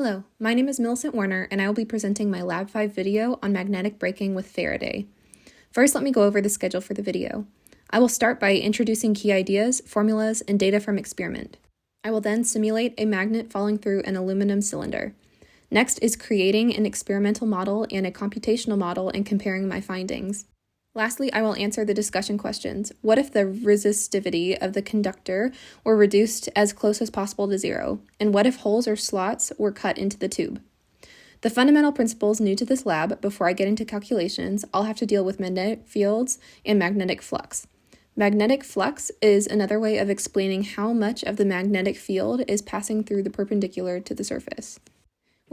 Hello, my name is Millicent Warner, and I will be presenting my Lab 5 video on magnetic braking with Faraday. First, let me go over the schedule for the video. I will start by introducing key ideas, formulas, and data from experiment. I will then simulate a magnet falling through an aluminum cylinder. Next is creating an experimental model and a computational model and comparing my findings. Lastly, I will answer the discussion questions. What if the resistivity of the conductor were reduced as close as possible to zero? And what if holes or slots were cut into the tube? The fundamental principles new to this lab, before I get into calculations, I'll have to deal with magnetic fields and magnetic flux. Magnetic flux is another way of explaining how much of the magnetic field is passing through the perpendicular to the surface.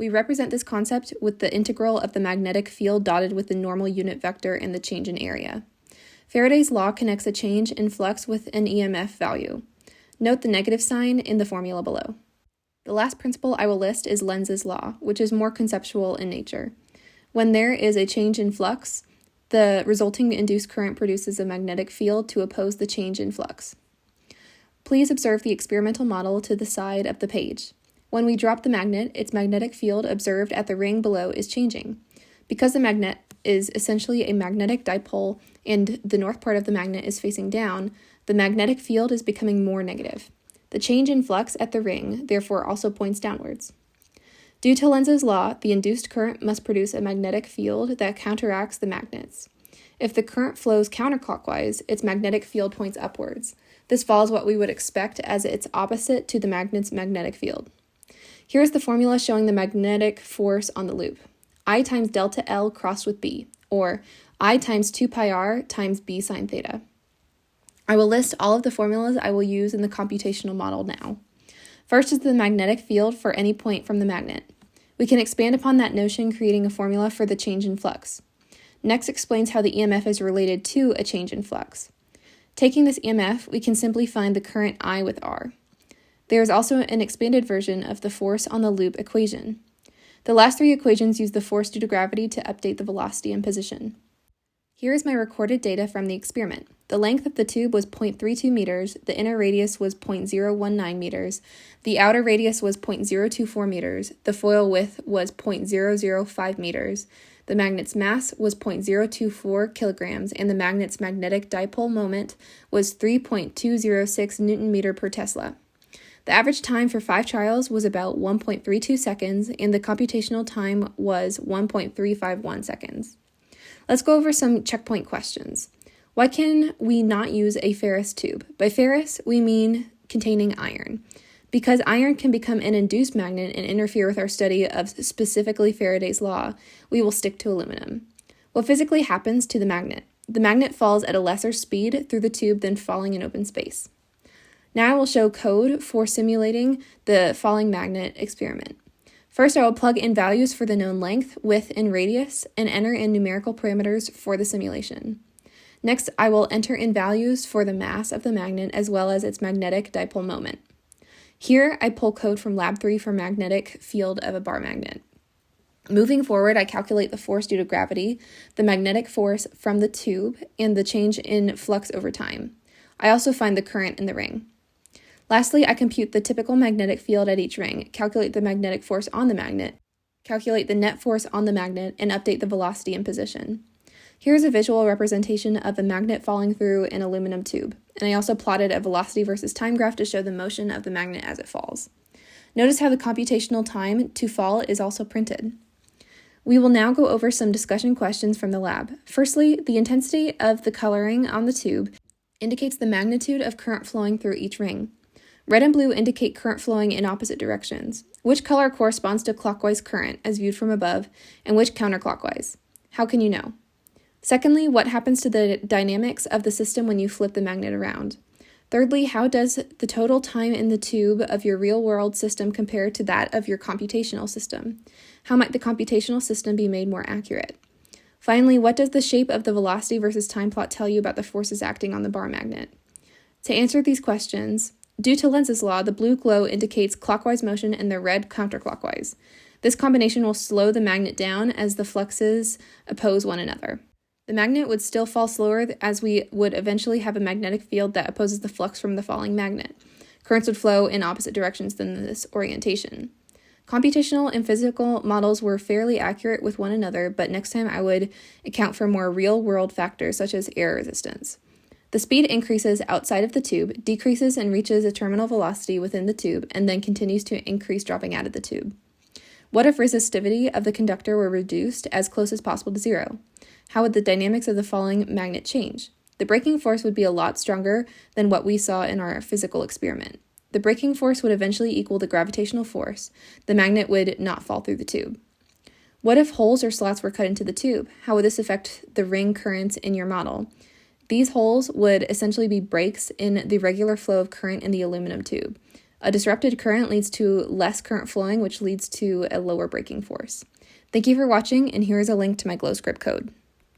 We represent this concept with the integral of the magnetic field dotted with the normal unit vector and the change in area. Faraday's law connects a change in flux with an EMF value. Note the negative sign in the formula below. The last principle I will list is Lenz's law, which is more conceptual in nature. When there is a change in flux, the resulting induced current produces a magnetic field to oppose the change in flux. Please observe the experimental model to the side of the page. When we drop the magnet, its magnetic field observed at the ring below is changing. Because the magnet is essentially a magnetic dipole and the north part of the magnet is facing down, the magnetic field is becoming more negative. The change in flux at the ring, therefore, also points downwards. Due to Lenz's law, the induced current must produce a magnetic field that counteracts the magnets. If the current flows counterclockwise, its magnetic field points upwards. This follows what we would expect as its opposite to the magnet's magnetic field. Here is the formula showing the magnetic force on the loop. I times delta L crossed with B, or I times 2 pi r times B sine theta. I will list all of the formulas I will use in the computational model now. First is the magnetic field for any point from the magnet. We can expand upon that notion, creating a formula for the change in flux. Next explains how the EMF is related to a change in flux. Taking this EMF, we can simply find the current I with R. There is also an expanded version of the force on the loop equation. The last three equations use the force due to gravity to update the velocity and position. Here is my recorded data from the experiment. The length of the tube was 0.32 meters, the inner radius was 0.019 meters, the outer radius was 0.024 meters, the foil width was 0.005 meters, the magnet's mass was 0.024 kilograms, and the magnet's magnetic dipole moment was 3.206 Newton meter per Tesla. The average time for 5 trials was about 1.32 seconds, and the computational time was 1.351 seconds. Let's go over some checkpoint questions. Why can we not use a ferrous tube? By ferrous, we mean containing iron. Because iron can become an induced magnet and interfere with our study of specifically Faraday's law, we will stick to aluminum. What physically happens to the magnet? The magnet falls at a lesser speed through the tube than falling in open space. Now I will show code for simulating the falling magnet experiment. First, I will plug in values for the known length, width, and radius, and enter in numerical parameters for the simulation. Next, I will enter in values for the mass of the magnet as well as its magnetic dipole moment. Here, I pull code from Lab 3 for magnetic field of a bar magnet. Moving forward, I calculate the force due to gravity, the magnetic force from the tube, and the change in flux over time. I also find the current in the ring. Lastly, I compute the typical magnetic field at each ring, calculate the magnetic force on the magnet, calculate the net force on the magnet, and update the velocity and position. Here is a visual representation of a magnet falling through an aluminum tube, and I also plotted a velocity versus time graph to show the motion of the magnet as it falls. Notice how the computational time to fall is also printed. We will now go over some discussion questions from the lab. Firstly, the intensity of the coloring on the tube indicates the magnitude of current flowing through each ring. Red and blue indicate current flowing in opposite directions. Which color corresponds to clockwise current as viewed from above, and which counterclockwise? How can you know? Secondly, what happens to the dynamics of the system when you flip the magnet around? Thirdly, how does the total time in the tube of your real-world system compare to that of your computational system? How might the computational system be made more accurate? Finally, what does the shape of the velocity versus time plot tell you about the forces acting on the bar magnet? To answer these questions, due to Lenz's law, the blue glow indicates clockwise motion and the red counterclockwise. This combination will slow the magnet down as the fluxes oppose one another. The magnet would still fall slower as we would eventually have a magnetic field that opposes the flux from the falling magnet. Currents would flow in opposite directions than this orientation. Computational and physical models were fairly accurate with one another, but next time I would account for more real-world factors such as air resistance. The speed increases outside of the tube, decreases and reaches a terminal velocity within the tube, and then continues to increase dropping out of the tube. What if resistivity of the conductor were reduced as close as possible to zero? How would the dynamics of the falling magnet change? The braking force would be a lot stronger than what we saw in our physical experiment. The braking force would eventually equal the gravitational force. The magnet would not fall through the tube. What if holes or slots were cut into the tube? How would this affect the ring currents in your model? These holes would essentially be breaks in the regular flow of current in the aluminum tube. A disrupted current leads to less current flowing, which leads to a lower braking force. Thank you for watching, and here is a link to my GlowScript code.